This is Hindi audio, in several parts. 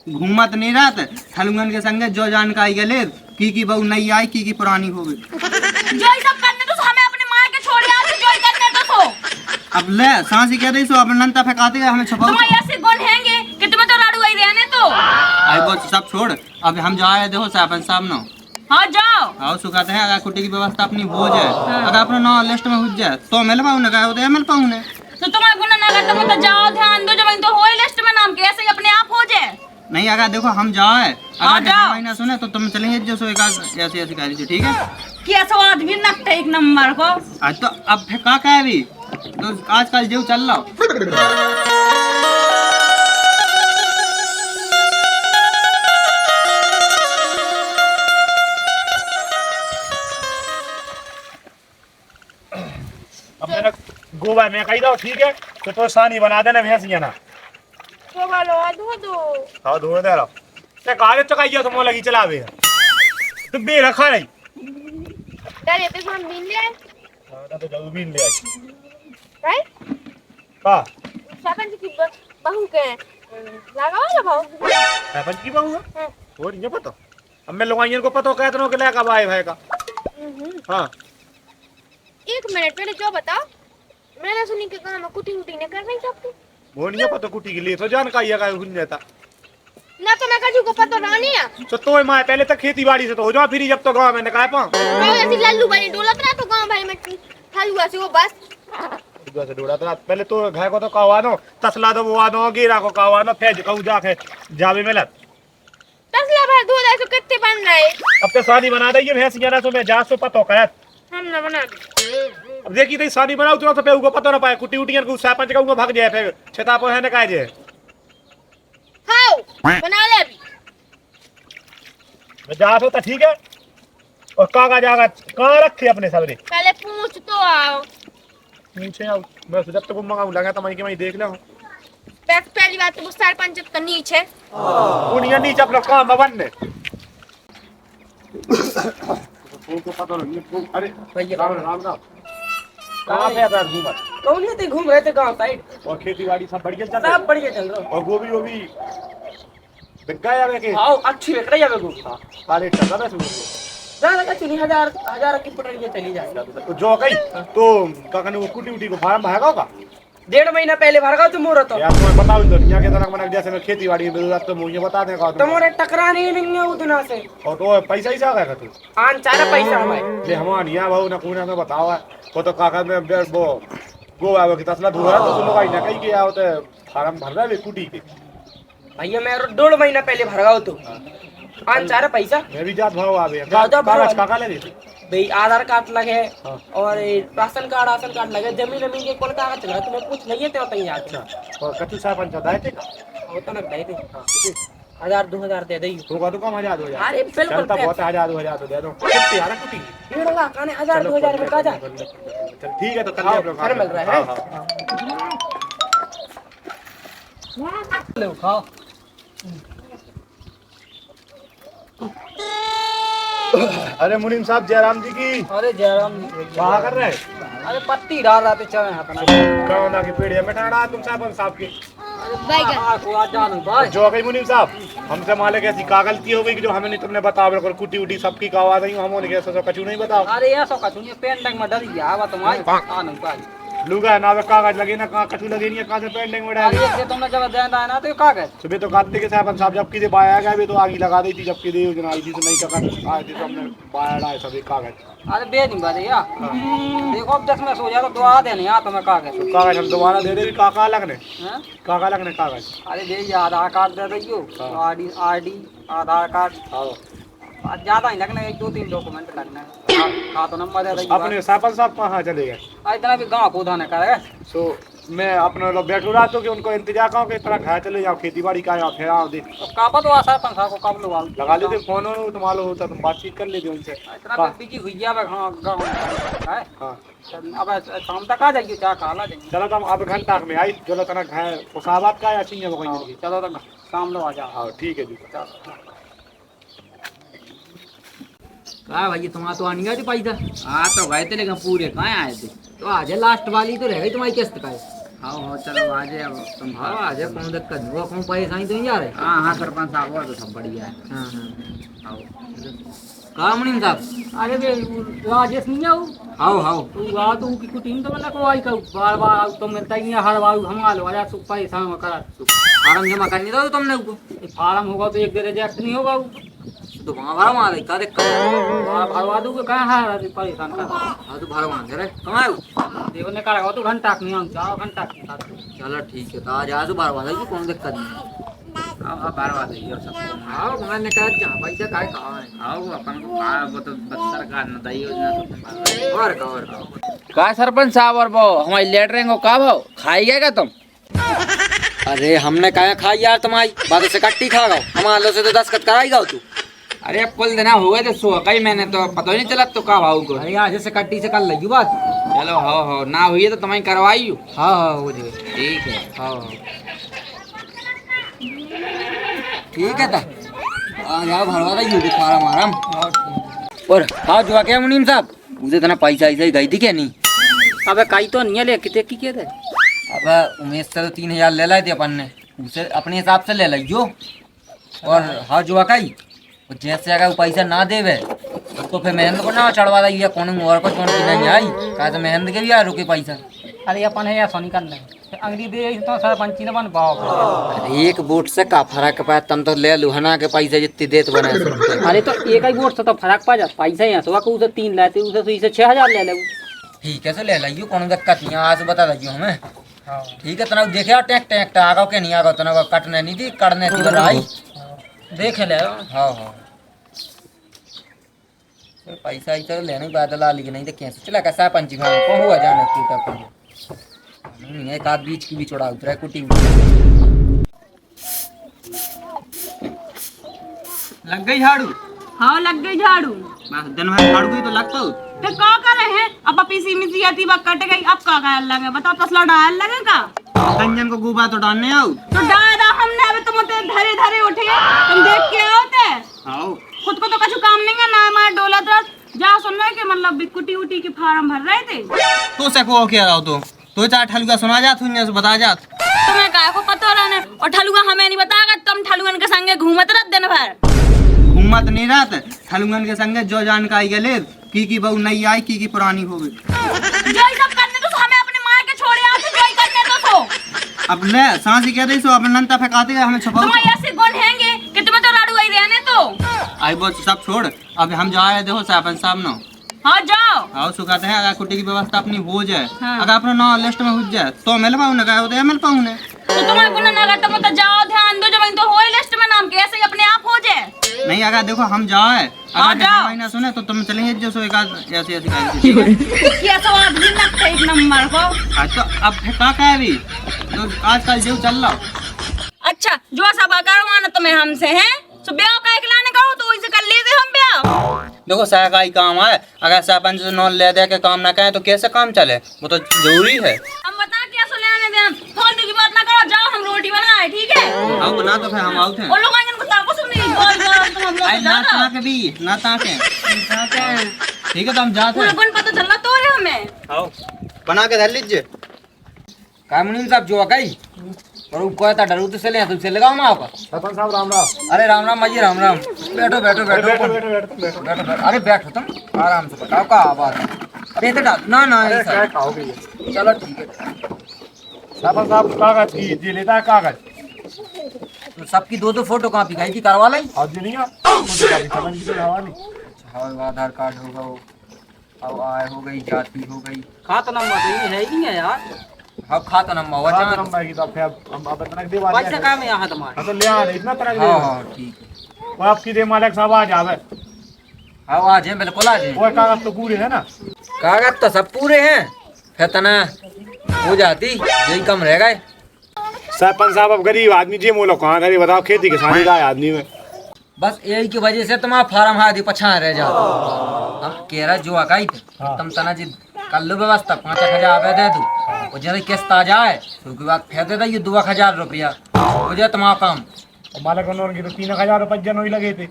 घूमत नहीं रहत थलुंगन के संगे जो जानकारी गले की बहू नई आई की पुरानी हो गई। जो ही सब करने तो हमें अपने माँ के छोड़ यार जो ही करने तो अब ले सांसी कह रही सो अब नंता फेंकाते हमें छुपाओ। तुम्हारे ऐसे गुण हैंगे कि तुम्हें तो राड़ू ही रहने तो। आई वो सब छोड़ अब हम जाए देखो सरपंच साहब न। हाँ जाओ। आओ सुखाते हैं अगर कुटी की व्यवस्था अपनी हो जाए अगर अपना नाम लिस्ट में हो जाए तो मिल पाऊँ ना कहा मिल पाऊँ ने तो तुम्हारा गुना ना करता तो जाओ ध्यान दो जब तो हो लिस्ट में नाम कैसे ही अपने आप हो जाए। नहीं अगर देखो हम जाए हाँ, अगर जाओ। महीना सुने तो तुम चलेंगे जो सो एक ऐसी ऐसी कह दीजिए ठीक है। कैसा आदमी नकटा एक नंबर को। आज तो अब फेंका क्या है अभी तो आजकल जो चल रहा अब मैंने गोबर में कही दो ठीक है तो सानी बना देना भैंसिया ना गोबर लो धो दो। हाँ धो दे रहा ते काले चकाइया तो मोला की चलावे तो बे रखा नहीं डरे पे हम मिल ले हां तो जरूर बीन ले आई राइट का सरपंच की बहू के लगाओ ना भाऊ। सरपंच की बहू है और नहीं पता अब मैं लोगाइयन को पता कहते नो के लेका भाई भाई का। हां एक मिनट पहले जो बताओ मैंने सुनी कि गांव में कुटी उटी ने कर रही सबको। वो नहीं पता कुटी के लिए तो जानकारी है का हुन जाता ना तो मैं कजू को पता नहीं है तो तोय मां पहले तक खेती बाड़ी से तो हो जाओ फिर जब तो गांव में निकाय पा मैं ऐसी लल्लू बनी डोलत रहा तो गांव भाई में हलवा से वो बस से डोड़ा था पहले तो घर को तो कहवानो तसला दो वानो गिरा को कहवानो फेज कहू जाके जावे मिलत तसला भाई दूध ऐसे कितने बन रहे। अब तो शादी बना दे ये भैंसिया ना तो मैं जा सो पतो करत हम ना बना अब देखी तो शादी बनाऊ तो पे उको पतो ना पाए कुटी उटियन को सरपंच का भाग जाए फिर छता पर है ना काहे जे खाओ बना ले अभी मैं जा सो तो ठीक है और कागज जागा कहां रखे अपने सबरे पहले पूछ तो आओ नीचे आओ मैं जब तक मंगाऊं लगा तो मैं देख ले पहली बात तो सरपंच तो नीचे उनिया नीचे अपना काम बनने को पता नहीं अरे भैया राम राम कहां पे आता घूम कौन लेते घूम रहे थे गांव साइड और खेती बाड़ी सब बढ़िया चल रहा सब बढ़िया चल रहा और गोभी गोभी बिक गया है के आओ अच्छी बिक रही है बेगू सारे चल रहा है ज्यादा का चुनी हजार की पटरी ये चली जाएगा तो जो कही तो काकने वो कुटी उटी को फार्म भागा होगा 1.5 महीना पहले भरगा तुम मोर तो यार तुम्हें बताओ दुनिया के तरह मन जैसे मैं खेती बाड़ी में जरूरत तो मुझे बता दे का तुम्हारे टकराने ही नहीं है उतना से और तो पैसा ही सागा तू आन चारा पैसा हमारे ले हमार यहाँ भाऊ ना कोना में बताओ वो तो काका में वो गो आवे की तसला धुआ तो लोग आई ना कहीं के आओ तो फार्म भर रहा है कुटी के भैया मैं 1.5 महीना पहले भरगा तो आन चारा पैसा मैं भी जात भाव आवे ज्यादा भाव कागज काका ले दी भाई आधार कार्ड लगे और राशन कार्ड लगे जमीन के कौन कागज लगा तुम्हें कुछ नहीं है तो तई अच्छा और कच्ची सरपंच दाए थे का वो तो ना दे दे 1000-2000 दे दई होगा तो कम 1000 2000 अरे बिल्कुल चलता बहुत 1000 2000 तो दे दो कितनी यार कुटी 1.5 लाख आने 1000-2000 में का जा चल ठीक है तो कर ले अपना घर मिल रहा है लो खाओ अरे मुनीम साहब जयराम जी की अरे जयराम जी कहाँ कर रहे हैं अरे पत्ती डाल रहा थे चल अपना कौन की पेड़ है मैं ठहरा तुम साहब की को आ जानू भाई जो गई मुनीम साहब हमसे माले कैसी का गलती हो गई कि जो हमें नहीं तुमने बताओ बिल्कुल कुटी उटी सबकी का आवाज आई हमने कैसे कछु नहीं बताओ अरे ऐसा का तुम पेंटिंग में डर गया आवा तुम आई आनू भाई लुगा ना कागज लगे ना कहाँ कछु लगे नहीं कहाँ से पेंटिंग में डाल अरे ये तुमने जब देना है ना तो कागज सुबह तो काटते के साहब साहब जबकि से बाया गया भी तो आगे लगा दी थी जबकि दे योजना आई थी तो नहीं का आए थे तो हमने बाया डाले सभी कागज अरे बे नहीं बात या देखो अब जब मैं सो जा तो दुआ देने यहाँ तुम्हें कागज तो कागज हम दोबारा दे दे काका लगने हैं काका लगने कागज अरे दे ये आधार कार्ड दे दियो आरडी आधार कार्ड ज्यादा ही लगना 1-2-3 डॉक्यूमेंट लगना है खातो नंबर दे दियो अपने सरपंच साहब कहाँ चले गए इतना भी गांव को उधाने करे सो मैं अपने लोग बैठू रहा तो कि उनको इंतजार करूँ कि तरह घर चले जाओ खेती बाड़ी का फिर आओ दे तो कापा तो आशा पंखा को कब लगा लगा लेते फोन वोन तो मालूम होता तुम बातचीत कर लेते उनसे इतना बिजी हुई है गांव है हाँ अब शाम तक आ जाइए चाह खा ला जाइए चलो तुम अब घंटा में आई चलो तना घर खुशाबाद का या चाहिए वो कहीं चलो तो शाम लो आ जाओ हाँ ठीक है जी कहा भैया तुम्हारा तो आने गया पैसा हाँ तो गए थे लेकिन पूरे कहाँ आए थे तो आज लास्ट वाली तो रह गई तुम्हारी किस्त का हाँ चलो आ जाए अब तुम हाँ आ जाए कौन दिक्कत नहीं, वो कौन परेशानी तो नहीं जा रहे। हाँ हाँ सरपंच साहब वो तो सब बढ़िया है। हाँ हाँ आओ कहाँ मुनीम साहब। अरे वे राजेश नहीं आओ। आओ आओ तो आ तो की टीम तो मतलब को आई का बार बार तो मिलता ही नहीं हर बार हम आलो आजा सुख परेशान करा फार्म जमा करनी दो तुमने उसको फार्म होगा तो एक दे रिजेक्ट नहीं होगा तो वहाँ भरवा आ रही का दिक्कत भरवा दूंगा कहाँ है परेशान कर। हाँ तो भरवा दे रहे कहाँ है देखो ने कहा तो घंटा नहीं आऊँ 4 घंटा चलो ठीक है तो आज आज भरवा देगी कौन दिक्कत नहीं। हाँ भरवा देगी और सब। हाँ मैंने कहा जहाँ पैसा काय कहाँ है आओ अपन को वो तो सरकार न दी योजना और का सरपंच साहब और वो हमारी लेटरिंग को का भाव खाई गया तुम। अरे हमने कहा खाई यार तुम्हारी बातों से कट्टी खा गो हमारे से तो 10 कट कराई गाओ तू। अरे अब कुल देना हुआ तो सो कई मैंने तो पता ही नहीं चला तो का भाव को। अरे आज से कट्टी से कर लगी बात। चलो हो ना हुई तो तुम्हें करवाई हूँ। हाँ हाँ हो जाए ठीक है हाँ ठीक है आज आओ भरवा दे फार्म आराम और हाँ जो क्या मुनीम साहब उसे इतना पैसा ऐसा ही गई थी क्या नहीं। अबे कई तो नहीं ले कितने की थे। अब उमेश से तो 3000 ले लाई थी अपन ने उसे अपने हिसाब से ले लियो। और हाँ जो कई जैसे अगर वो पैसा ना देवे तो फिर महेंद्र को ना चढ़वा दी या कौन और को चोन की नहीं आई कहा तो महेंद्र के भी आ रुके पैसा। अरे अपन है या सोनी करना अगली दे तो सरपंची ने बन पाओ। एक वोट से का फर्क पाया तुम तो ले लुहना के पैसे जितनी देत बने। अरे तो एक ही वोट से तो फर्क पा जा पैसा यहाँ से उसे 3 लाते उसे तो इसे 6000 ले ले। ठीक है तो ले लियो कौन दिक्कत नहीं आज बता दियो हमें। ठीक है तना देखे टैक टैक आगा के नहीं आगा तना कटने नहीं थी कटने थी भाई देख ले। हाँ हाँ पैसा ही तो लेने बादल आ लेकिन नहीं तो कैसे चला कैसा पंची हाँ कौन हुआ जाना टूटा नहीं एक आध बीच की भी चौड़ा उतरा है कुटी लग गई झाड़ू। हाँ लग गई झाड़ू। बस दिन भर झाड़ू गई तो लग पाऊ फिर का कर रहे हैं अब पीसी मिसी आती बा कट गई अब का कर लगे बताओ तसला डाल लगेगा। गंजन को गुबा तो डालने आओ तो डाला हमने अभी तुम धरे धरे उठे तुम देख के आओ ते आओ खुद को तो कछु काम नहीं है ना हमारा डोला तरस जा सुन रहे कि मतलब कुटी उटी के फार्म भर रहे थे। तो से को क्या रहो तो चार ठलुआ सुना जात हुई से बता जात तुम्हें काय को पता रहने और ठलुआ हमें नहीं बताएगा तुम ठलुअन के संगे घूमत रह दिन भर। घूमत नहीं रहत ठलुअन के संगे जो जानकारी गले की बहू नहीं आई की पुरानी हो गई जो सब करने तो हमें अपने मार के छोड़े आते जो करने तो सो अब ले सांसी कह रही सो अब नंता फेंकाते हमें छुपाओ। तुम्हारे ऐसे गुण हैंगे कि तुम्हें तो लाडू आई रहने तो आई वो सब छोड़ अब हम जाए देखो सरपंच साहब न हाँ जाओ आओ सुखाते हैं अगर कुटी की व्यवस्था अपनी हो जाए हाँ। अगर अपना नाम लिस्ट में हो जाए तो मिल पाऊ ना मिल पाऊ ने तो तुम्हारे गुण ना करते तो जाओ ध्यान दो जब तो हो लिस्ट में नाम कैसे अपने आप हो जाए। नहीं अगर देखो हम जाए हाँ, अगर जाओ। ना सुने तो तुम चलेंगे जो सो एक ऐसी ऐसी गाड़ी कैसा आदमी लगता है एक नंबर को। आज तो अब फेंका क्या है अभी तो आजकल जो चल रहा। अच्छा जो सब करवाना तुम्हें हमसे है तो ब्याह का खिलाने का हो तो इसे कर लेते हम ब्याह। देखो सरकारी काम है अगर सरपंच नॉन ले दे के काम ना करें तो कैसे काम चले वो तो जरूरी है। हम बता क्या सुनाने दे हम फालतू की बात ना करो जाओ हम रोटी बनाए ठीक है। आओ बना तो फिर हम आउट हैं और लोग आएंगे उनको ताको सुनने तुम हम आई लोग ना जा ताके भी ना ताके ठीक है तो हम जाते पूरा हैं। गुण पता चलना तो रे हमें। आओ बना के धर लीजिए। का मुनीम साहब जो कई और वो कहता डरू तो चले तुमसे लगाओ ना आपका। सरपंच साहब राम राम। अरे राम राम माजी राम राम बैठो बैठो बैठो बैठो अरे बैठो तुम आराम से बताओ का बात है। अरे तो डाल ना ना अरे ऐसा। क्या खाओगे ये? चलो ठीक है सरपंच साहब कागज की जी लेता है कागज तो सबकी 2-2 फोटो कॉपी खाई की करवा लाई। और जी नहीं है मुझे काफी समझ की हवा नहीं। हाँ आधार कार्ड होगा अब आय हो गई जाति हो गई खाता नंबर तो ये है ही नहीं है यार। अब खाता नंबर हुआ हाँ, जहाँ नंबर की तो फिर हम अब तनक दे वाले पैसा काम है यहाँ तुम्हारे। हाँ तो ले आ इतना तनक हाँ दे हाँ ठीक है वो आपकी दे मालिक साहब आ जावे हाँ आ जाए बिल्कुल आ जाए। वो कागज तो पूरे है ना। कागज तो सब पूरे हैं फिर तना हो जाती यही कम रह गए। सरपंच साहब अब गरीब आदमी जी मोलो कहाँ गरीब बताओ खेती किसानी का है आदमी में। बस यही की वजह से तुम्हारा फार्म हाथी पछा रह जाओ। हम कह रहे जो अकाई थे हाँ। तुम तना जी कर लो व्यवस्था 5,000 रुपया दे दू और जैसे किस्त आ जाए तो उसके बाद फिर दे दे 2,000 रुपया हो जाए तुम्हारा काम। और मालिक उन्होंने की तो 3,000 रुपये जन ही लगे थे।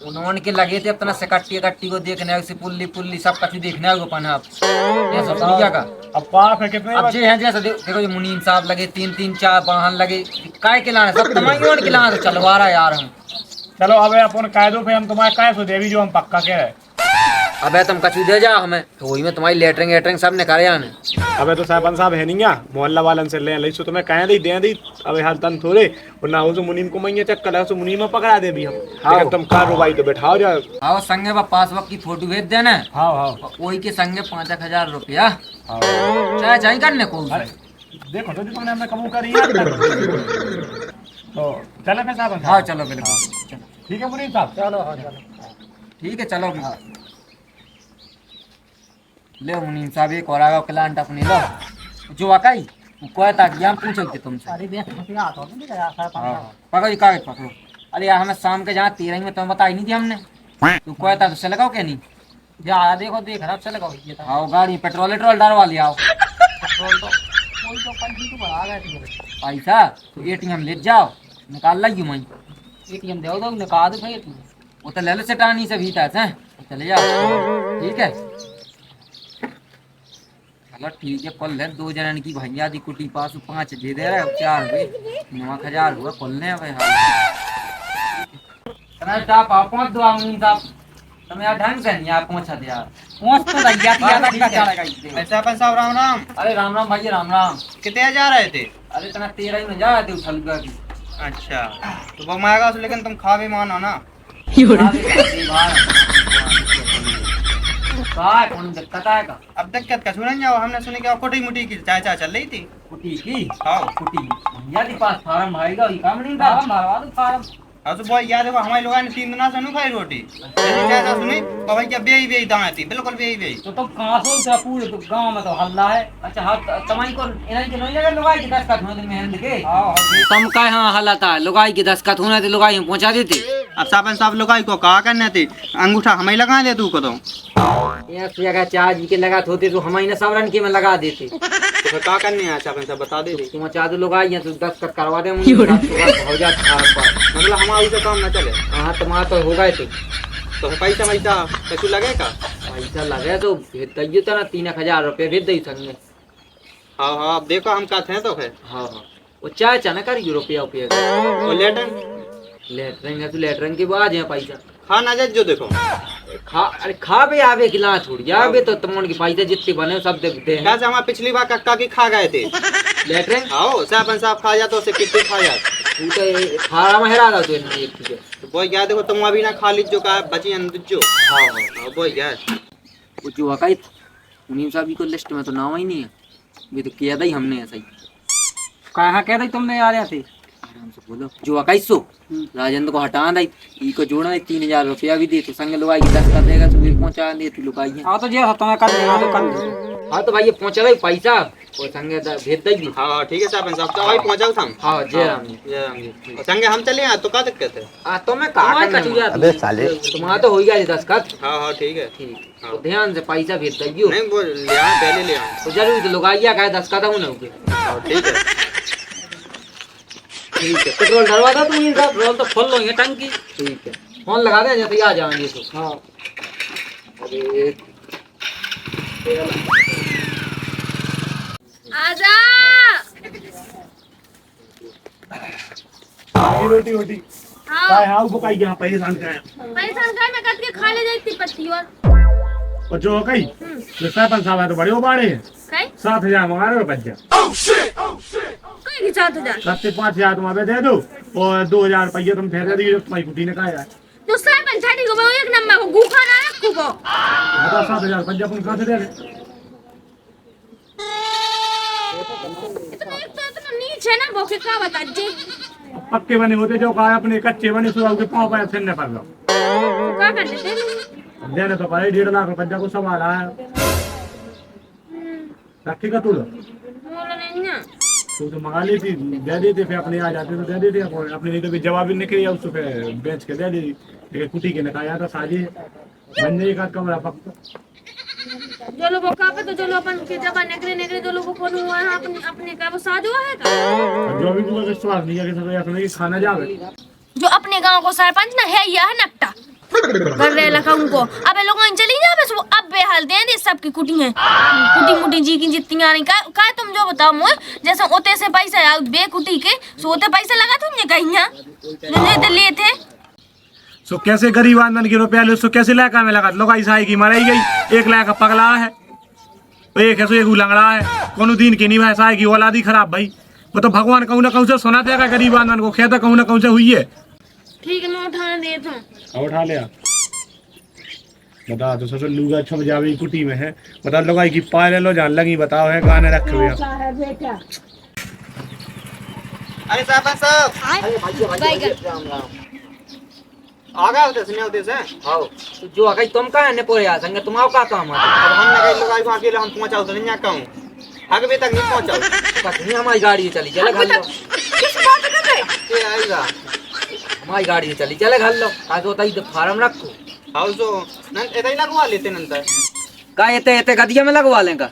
उन्होंने के लगे थे अपना से कट्टी कट्टी को देखने से पुल्ली पुल्ली सब कछु देखने आगे अपन आप ये सब सुनिया का अब पाप है कितने अब जे हैं जैसे देखो ये मुनीम साहब लगे 3-3-4 वाहन लगे काय के लाने सब तमाम के लाने तो चलवा रहा यार हम। चलो अब अपन कायदों पे हम तुम्हारे काय सो देवी जो हम पक्का कह रहे। अबे तुम कछु दे जा हमें तो वही में तुम्हारी लेटरिंग सब ने करे आने। अबे तो सरपंच साहब है नहीं क्या मोहल्ला वालन से ले सो तुम्हें कह दी दे दी। अबे हाल तन थोड़े और ना हो तो मुनीम को मैं चक्कर है सो मुनीम में पकड़ा दे भी हम लेकिन तुम कार्रवाई तो बैठाओ जाओ। आओ संगे बा पासबुक की फोटो भेज देना। हाँ हाँ वही के संगे 5,000 रुपया चाहे चाहे करने को देखो तो तुमने हमने कबूल करी है तो चलो फिर साहब। हाँ चलो बिल्कुल ठीक है मुनीम साहब चलो। हाँ चलो ठीक है चलो ले मुनीम साहब एक और आगा क्लांट अपने लो जो वाकई कोई तक हम पूछो के तुमसे। अरे बे हटिया तो नहीं गया सर पकड़ो ये कागज पकड़ो। अरे यार हमें शाम के जहाँ 13 में तुम्हें बताई नहीं थी हमने तू कोई था तो लगाओ क्या नहीं जा देखो देख रहा से लगाओ ये तो आओ गाड़ी पेट्रोल डालवा लिया आओ पेट्रोल तो कोई तो पंजी तो बढ़ा गया पैसा तो एटीएम ले जाओ निकाल ली मैं एटीएम दे दो निकाल दो भाई तू वो तो ले लो सेटानी से भीतर से चले जाओ ठीक है। चलो ठीक है कल है 2 जनन की भैया दी कुटी पास 5 दे दे रहा 4 हुए 9,000 हुआ कल ने भाई। हाँ साहब आप पहुंच दो आऊंगी साहब तुम यार ढंग से नहीं आप पहुंचा दे यार पहुंच तो भैया की ज्यादा ऐसा अपन साहब राम राम। अरे राम राम भैया राम राम। कितने जा रहे थे? अरे इतना 13 में जा रहे थे उछल कर। अच्छा तो वो मांगा लेकिन तुम खा भी मानो ना। काय कौन दिक्कत है का? अब दिक्कत का सुन जाओ हमने सुनी क्या कुटी मुटी की चाचा चल रही थी। कुटी की हाँ कुटी भैया के पास फार्म आएगा ये काम नहीं था भरवा दो फार्म। हाँ तो बहुत याद है हमारे लोगों ने 3 दिन से नहीं खाई रोटी चाचा सुनी तो भाई क्या बेई बेई दाएं थी बिल्कुल बेई बेई। तो तुम कहां से पूरे गांव में तो हल्ला है। अच्छा हां तमाई को इन्हीं के नहीं लगा लुगाई के 10 का होने में हिंद के हां तुम का हां हल्ला था लुगाई के 10 का होने थे लुगाई हम पहुंचा देते। अब सापन साहब लुगाई को कहा करने थे अंगूठा हमें लगा दे तू को तो ये जगह चार्ज के लगा होते तो हम ही सबरन के में लगा देते तो क्या करने है सापन साहब बता दे तुम चार्ज लुगाई तो 10 का करवा दे मुझे हो जाता मतलब हमारा से काम ना चले। हाँ तुम्हारा तो होगा ही तो पैसा वैसा कछु लगेगा? पैसा लगे तो भेज दियो तो ना 3,000 रुपये भेज दी संगे। हाँ हाँ अब देखो हम कहते हैं तो है। हाँ हाँ वो चाय चना कर रुपया उपया वो लेटरिंग है तो लेटरिंग के बाद है पैसा खा ना जाए जो देखो अरे खा भी आवे खिला छोड़ जावे तो तुम की पैसे जितने बने सब देते हैं। कैसे हमारे पिछली बार कक्का की खा गए थे लेटरिंग। आओ साहब साहब खा जाते उसे कितने खा जाते तू तो खारा में हेरा था तो एक चीज तो वो याद देखो तुम अभी ना खा लीजिए का बची जो। हाँ वो यार वो जो वाकई मुनीम साहब को लिस्ट में तो नाम ही नहीं है ये तो किया था ही हमने ऐसा ही। कहां कह दी तुमने आ रहे थे आराम से बोलो जो वाकई सो राजेंद्र को हटा दी ई को जोड़ना 3,000 रुपया भी दे तो संग लुगाई 10 का देगा तो भी पहुंचा देती लुगाई। हां तो जे तुम्हें कर देना तो कर। हाँ तो भाई ये पहुंचा दे पैसा और संगे भेज देगी। हाँ ठीक है साहब साहब तो भाई पहुंचाओ हम। हाँ जय राम जी जय राम जी और संगे हम चले तो क्या दिक्कत है? तो मैं कहा अबे साले तुम्हारा तो हो गया 10 का। हाँ हाँ ठीक है ठीक तो ध्यान से पैसा भेज देगी। नहीं वो ले आ पहले ले आ तो जरूर तो लुगाइया का 10 का था उन्हें ठीक है ठीक है पेट्रोल डलवा दो तुम इनका पेट्रोल तो फुल होंगे टंकी। ठीक है फोन लगा दे जैसे आ जाएंगे तो। हाँ अरे आजा रोटी रोटी हाँ काय हाउ को काई यहां परेशान का पैसा खाए मैं कट के खा ले जाती पत्ती और जो कई तो सरपंच साहब है तो बड़े बाड़े कई 7,000 मंगा रहे हो बच्चा कई की 7,000 5,000 तुम अबे दे दो और 2,000 रुपये तुम ठहरा दिए तुम्हारी कुटी ने कहा यार तो सरपंच छाटी को एक नंबर को गुखा ना रखो को बता 7,000 रुपये अपन कहां से दे रहे इतना नीचे ना बोके का बता जी पक्के बने होते जो कहा अपने कच्चे बने सुबह के पाँव पाया फिरने पर लो क्या करते थे देने तो पाए 1.5 लाख रुपया को सवाल आया रखेगा तू बोलो नहीं ना तू तो मंगा ली थी दे देते फिर अपने आ जाते तो दे देते अपने नहीं तो फिर जवाब ही निकली उसको फिर बेच के दे दी लेकिन कुटी के निकाया था साजी बन जाए एक कमरा पक्का जो लोगों का पे तो जो लोग अपन के जब निकले निकले जो लोगों को हुआ है अपने अपने का वो साजो है का जो भी तुम्हें विश्वास नहीं है कि सब ऐसा नहीं खाना जावे जो अपने गांव को सरपंच ना है यह नकटा कर रहे लखा उनको। अबे लोग चली जा बस वो अब बेहाल दे दे सबकी कुटी है कुटी मुटी जी की जितनी आ रही का तुम जो बताओ मोए जैसे ओते से पैसा आउ बे कुटी के सोते पैसे लगा तुमने कहीं ना ले लिए थे सो कैसे गरीब आदमी के रुपया ले सो कैसे लाका में लगा लोग ऐसा है कि मराई गई 1 लाख का पगला है एक है सो एक लंगड़ा है कोनो दिन के नहीं वैसा है कि औलादी खराब भाई वो तो भगवान कहूँ ना कहूँ से सुना देगा गरीब आदमी को खेता कहूँ ना कहूँ से हुई है। ठीक है मैं उठाने दे दूं उठा लिया बता तो ससुर लूगा छप जावे कुटी में है बता लोग की पाए ले लो जान लगी बताओ है गाने रखे हुए अरे साहब आ गए होते से आओ तो जो आ गई तुम का ने पोरे आ संगे तुम आओ का काम है अब हम कई लोग आई अकेले हम पहुंचाओ तो नहीं कहूं आगे तक नहीं पहुंचाओ बस नहीं हमारी गाड़ी चली चले घर लो किस बात कर रहे के आएगा हमारी गाड़ी चली चले घर लो आज होता ही फार्म रखो हाउ जो नन एतई लगवा लेते नंतर का एते गदिया में लगवा लेगा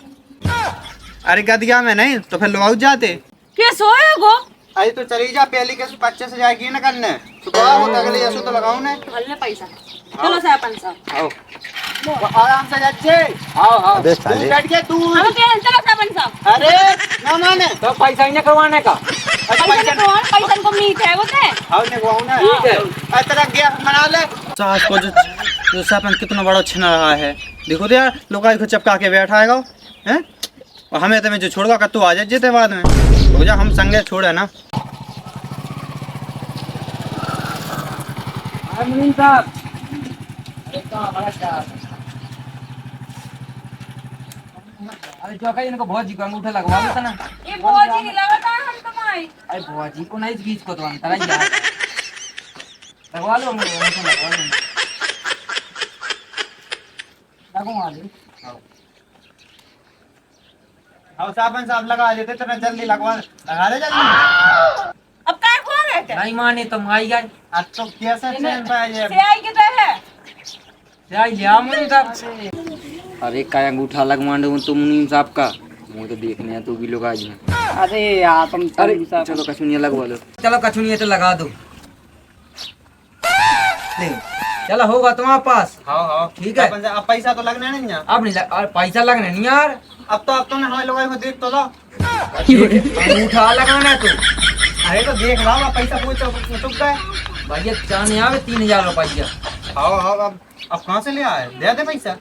अरे गदिया में नहीं तो फिर लोग जाते के सोए गो अरे तो चली जा पहली के 25 से जाएगी ना करने सुबह वो अगले ऐसे तो लगाऊं ने हल्ले पैसा चलो सरपंच साहब आओ आराम से जाचे आओ तू बैठ के तू हम के चलो सरपंच साहब अरे ना माने तो पैसा ही ना करवाने का पैसा को मीठ है बोलते आओ ने वो ना ठीक है इतना गैस बना ले सास को जो सरपंच कितना बड़ा छना रहा है देखो तो यार लोग को चपका के बैठा है हैं और हमें तो मैं जो छोड़वा कर तू आ जा जेते बाद में हो जा हम संगे छोड़े ना मुनीम साहब अरे जो कहीं इनको बहुत जी को अंगूठा लगवा लेता ना ये भौजी नहीं लगाता हम तुम्हारी अरे बुआ जी को नहीं बीच को तो अंतर ही है लगवा लो अंगूठा लगवा लो लगवा लो आओ साबन साहब लगा देते तेरा जल्दी लगा दे जल्दी अब काय को रहे थे नहीं माने तो माई गए अब तो कैसे चैन पाए ये से आई के तो है क्या लिया मुनीम साहब अरे का अंगूठा लगवाने तो मुनीम साहब का मुझे तो देखने हैं तो भी लोग आज हैं अरे यार तुम अरे चलो कचुनिया लगवा लो चलो कचुनिया तो लगा दो ले चलो होगा तुम्हारे पास हाँ हाँ ठीक है अब पैसा तो लगना नहीं है अब नहीं और पैसा लगना नहीं यार अब तो हमें लोगों को देख तो लो अंगूठा लगाना है तो अरे तो देख लो अब पैसा पूछ चुक गए भैया चाने आवे 3000 रुपया हाँ हाँ अब कहाँ से ले आए दे दे पैसा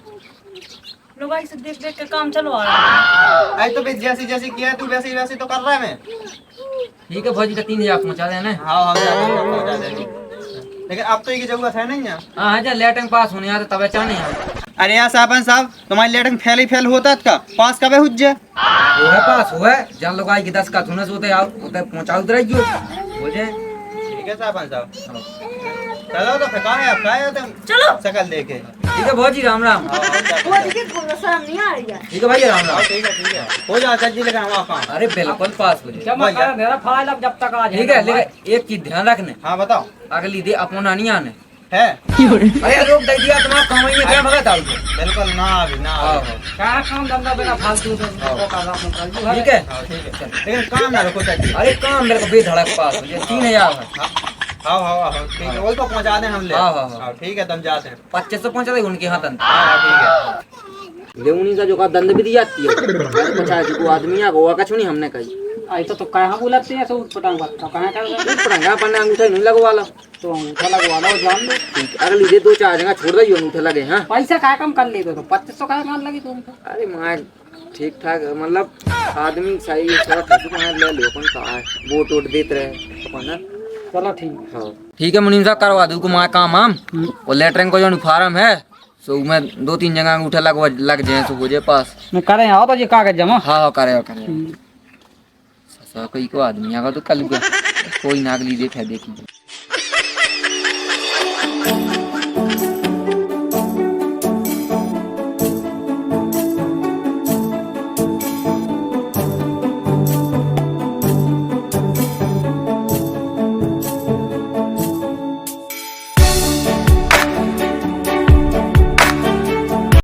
लोग ऐसे देख देख के काम चलवा रहा आई तो जैसी जैसी किया तू वैसी वैसी तो कर रहा है मैं ठीक है भौजी का 3000 पहुंचा देना हाँ हाँ पहुंचा देंगे लेकिन अब तो ये जरूरत है नहीं है हाँ जा लेटिंग पास होने आता तब चाने अरे यार साहब तुम्हारी लेटिंग फेल ही फेल होता का पास कब हुज्जे वो है पास हुआ है जन लोग आई कि 10 का थुनस होते आओ उधर पहुंचाओ उधर आइयो हो जाए ठीक है साहब चलो तो फिर कहाँ है आप कहाँ तुम चलो शकल देखे ठीक है भौजी राम राम भौजी की शर्म नहीं आ रही है ठीक है भैया राम राम ठीक है हो जाओ सज्जी लेकर हम काम अरे बिल्कुल पास हो जाए मेरा फाइल अब जब तक आ जाए ठीक है लेकिन एक चीज ध्यान रखने हाँ बताओ अगली दे अपना नहीं आने है अरे रोक दे दिया तुम्हारा काम ही है भगत आओ बिल्कुल ना अभी ना क्या काम धंधा बिना फालतू ठीक है लेकिन काम ना रखो सज्जी अरे काम मेरे को बेधड़क पास हो जाए 3000 है हाँ ठीक है वही तो पहुँचा दें हम ले हाँ ठीक है तुम जाते हैं 2500 पहुंचा दे उनके हाथ अंदर हाँ ठीक है ले उन्हीं का जो का दंड भी दी जाती है पहुंचा जी को आदमी आ गोवा का छुनी हमने कही ऐसा तो कहाँ बुलाते हैं सब पटांग बात कहाँ कर पटांगा अपन अंगूठा नहीं लगवा लो तो अंगूठा लगवा लो जान लो ठीक है अगली दे 2-4 जगह छोड़ दो अंगूठा लगे हाँ पैसा क्या कम कर लेते तो 2500 का मान लगी तुमको अरे माँ ठीक ठाक मतलब आदमी सही थोड़ा ठसू कहाँ ले लो अपन का है वोट वोट देते रहे अपन चलो ठीक हाँ ठीक है मुनीम साहब करवा दूँ को माँ काम हम और लेटरिंग को जो फार्म है सो मैं 2-3 जगह अंगूठा लग जाए तो हो जाए पास मैं करें आओ तो ये कागज जमा हाँ करे कोई को आदमी आगा तो कल कोई नागली देखा देखी